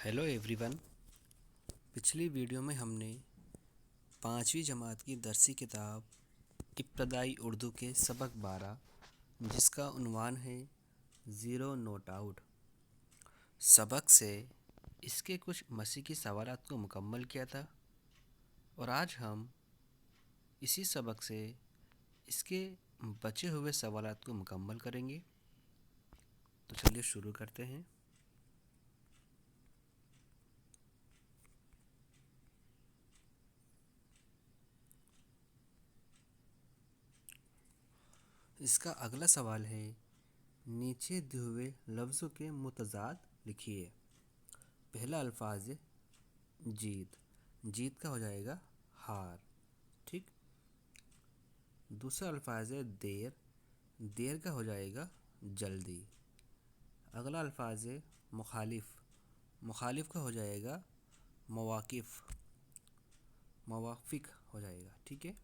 Hello everyone. पिछली video में हमने पाँचवीं जमात की दरसी किताब इब्तदाई उर्दू के सबक 12 जिसका उन्वान है ज़ीरो नोट आउट सबक से इसके कुछ मसीकी सवालात को मुकम्मल किया था और आज हम इसी सबक से इसके बचे हुए सवालात को मुकम्मल करेंगे। तो चलिए शुरू करते हैं। इसका अगला सवाल है, नीचे दिए हुए लफ्ज़ों के मुतज़ाद लिखिए। पहला अल्फाज है जीत। जीत का हो जाएगा हार। ठीक। दूसरा अल्फाज है देर। देर का हो जाएगा जल्दी। अगला अल्फाज है मुखालिफ। मुखालिफ का हो जाएगा मवाकिफ़। मवाफिक हो जाएगा। ठीक है।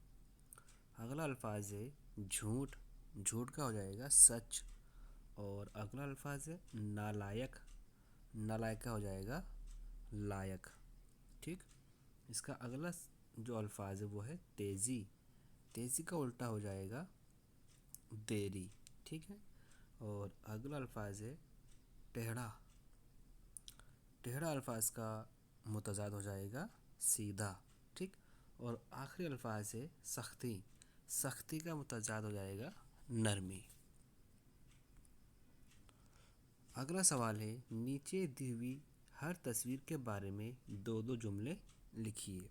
अगला अल्फाज है झूठ। झूठ का हो जाएगा सच। और अगला अल्फाज है नालायक। नालायक का हो जाएगा लायक। ठीक। इसका अगला जो अल्फाज है वो है तेज़ी। तेज़ी का उल्टा हो जाएगा देरी। ठीक है। और अगला अल्फाज है टेढ़ा। टेढ़ा अल्फाज का मुतज़ाद हो जाएगा सीधा। ठीक। और आखिरी अल्फाज है सख्ती। सख्ती का मुतज़ाद हो जाएगा नरमी। अगला सवाल है, नीचे दी हुई हर तस्वीर के बारे में दो दो जुमले लिखिए।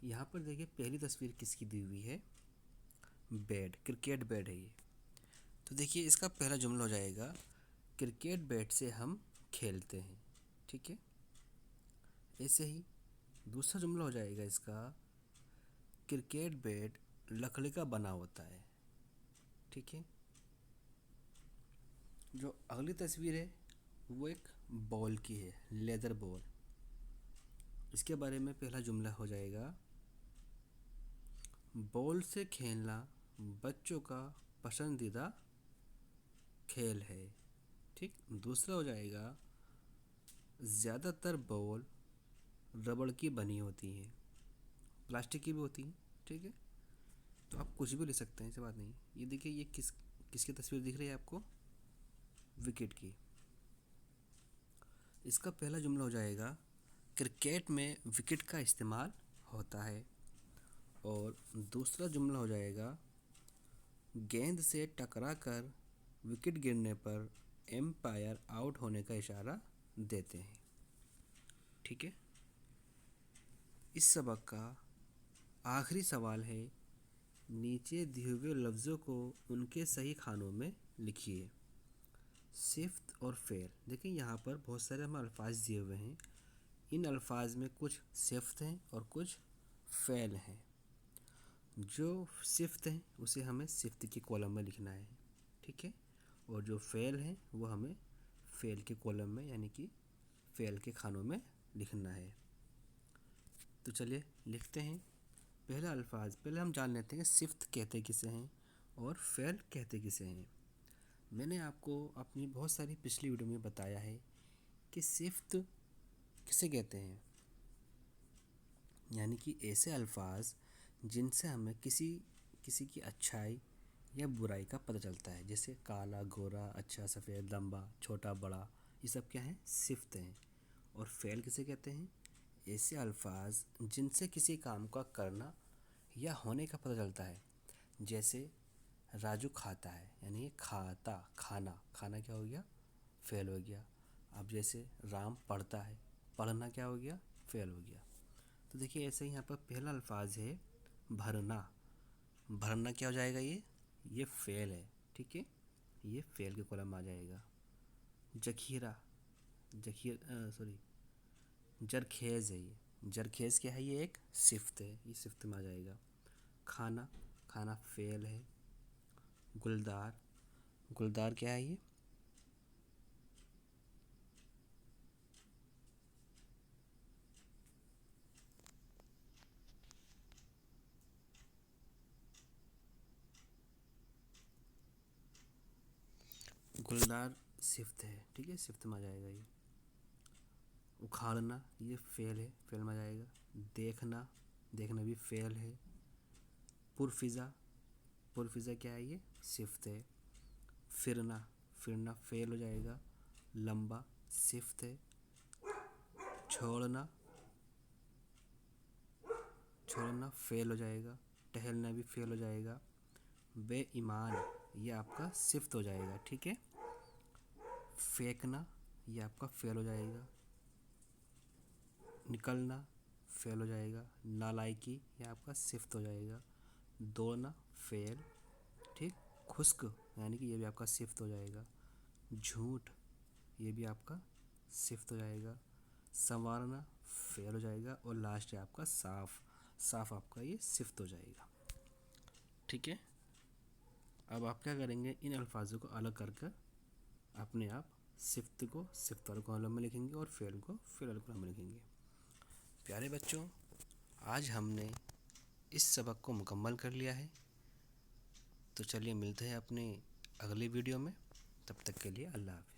यहाँ पर देखिए पहली तस्वीर किसकी दी हुई है, बैट, क्रिकेट बैट है ये। तो देखिए इसका पहला जुमला हो जाएगा क्रिकेट बैट से हम खेलते हैं। ठीक है। ऐसे ही दूसरा जुमला हो जाएगा इसका, क्रिकेट बैट लकड़ी का बना होता है। ठीक है। जो अगली तस्वीर है वो एक बॉल की है, लेदर बॉल। इसके बारे में पहला जुमला हो जाएगा बॉल से खेलना बच्चों का पसंदीदा खेल है। ठीक। दूसरा हो जाएगा ज़्यादातर बॉल रबड़ की बनी होती हैं, प्लास्टिक की भी होती हैं। ठीक है। तो आप कुछ भी ले सकते हैं, ऐसी बात नहीं। ये देखिए ये किसकी तस्वीर दिख रही है आपको, विकेट की। इसका पहला जुमला हो जाएगा क्रिकेट में विकेट का इस्तेमाल होता है। और दूसरा जुमला हो जाएगा गेंद से टकराकर विकेट गिरने पर एम्पायर आउट होने का इशारा देते हैं। ठीक है। इस सबक का आखिरी सवाल है, नीचे दिए हुए लफ्ज़ों को उनके सही खानों में लिखिए। सिफ्त और फ़ेल। देखिए यहाँ पर बहुत सारे हमें अल्फाज दिए हुए हैं। इन अल्फाज में कुछ सिफ्त हैं और कुछ फ़ेल हैं। जो सिफ्त हैं उसे हमें सिफ्त के कॉलम में लिखना है। ठीक है। और जो फ़ेल हैं वो हमें फ़ेल के कॉलम में यानी कि फ़ेल के खानों में लिखना है। तो चलिए लिखते हैं। पहला अल्फाज पहले हम जान लेते हैं सिफ्त कहते किसे हैं और फ़ेल कहते किसे हैं। मैंने आपको अपनी बहुत सारी पिछली वीडियो में बताया है कि सिफ्त किसे कहते हैं, यानी कि ऐसे अल्फाज जिनसे हमें किसी किसी की अच्छाई या बुराई का पता चलता है, जैसे काला, गोरा, अच्छा, सफ़ेद, लंबा, छोटा, बड़ा, ये सब क्या हैं, सिफ्त हैं। और फ़ेल किसे कहते हैं, ऐसे अल्फाज जिनसे किसी काम का करना या होने का पता चलता है, जैसे राजू खाता है, यानी ये खाता, खाना, खाना क्या हो गया, फ़ेल हो गया। अब जैसे राम पढ़ता है, पढ़ना क्या हो गया, फ़ेल हो गया। तो देखिए ऐसे ही यहाँ पर पहला अल्फाज है भरना। भरना क्या हो जाएगा, ये फ़ेल है। ठीक है। ये फ़ेल के कॉलम में आ जाएगा। जखीरा, सॉरी, जरखेज़ है ये। जरखेज़ क्या है, ये एक सिफ्त है, ये सिफ्त में आ जाएगा। खाना, खाना फ़ेल है। गुलदार, गुलदार क्या है, ये गुलदार सिफ्त है। ठीक है, सिफ्त में आ जाएगा ये। उखाड़ना ये फेल है, फेल में आ जाएगा। देखना, देखना भी फेल है। पुरफिज़ा, पुरफिज़ा क्या है, ये सिफ्त है। फिरना, फिरना फेल हो जाएगा। लंबा सिफ्त है। छोड़ना, छोड़ना फेल हो जाएगा। टहलना भी फेल हो जाएगा। बेईमान ये आपका सिफ्त हो जाएगा, ठीक है। फेंकना ये आपका फेल हो जाएगा। निकलना फेल हो जाएगा। नालायकी ये आपका सिफ्त हो जाएगा। दौड़ना फेल, ठीक। खुश्क यानी कि ये भी आपका सिफ्त हो जाएगा। झूठ ये भी आपका सिफ्त हो जाएगा। संवारना फेल हो जाएगा। और लास्ट है आपका साफ, साफ आपका ये सिफ्त हो जाएगा, ठीक है। अब आप क्या करेंगे, इन अल्फाजों को अलग कर कर अपने आप सिफ्त को सिफ्त वाले कॉलम में लिखेंगे और फेल को फेल वाले कॉलम में लिखेंगे। प्यारे बच्चों, आज हमने इस सबक को मुकम्मल कर लिया है। तो चलिए मिलते हैं अपने अगले वीडियो में। तब तक के लिए अल्लाह हाफ़िज़।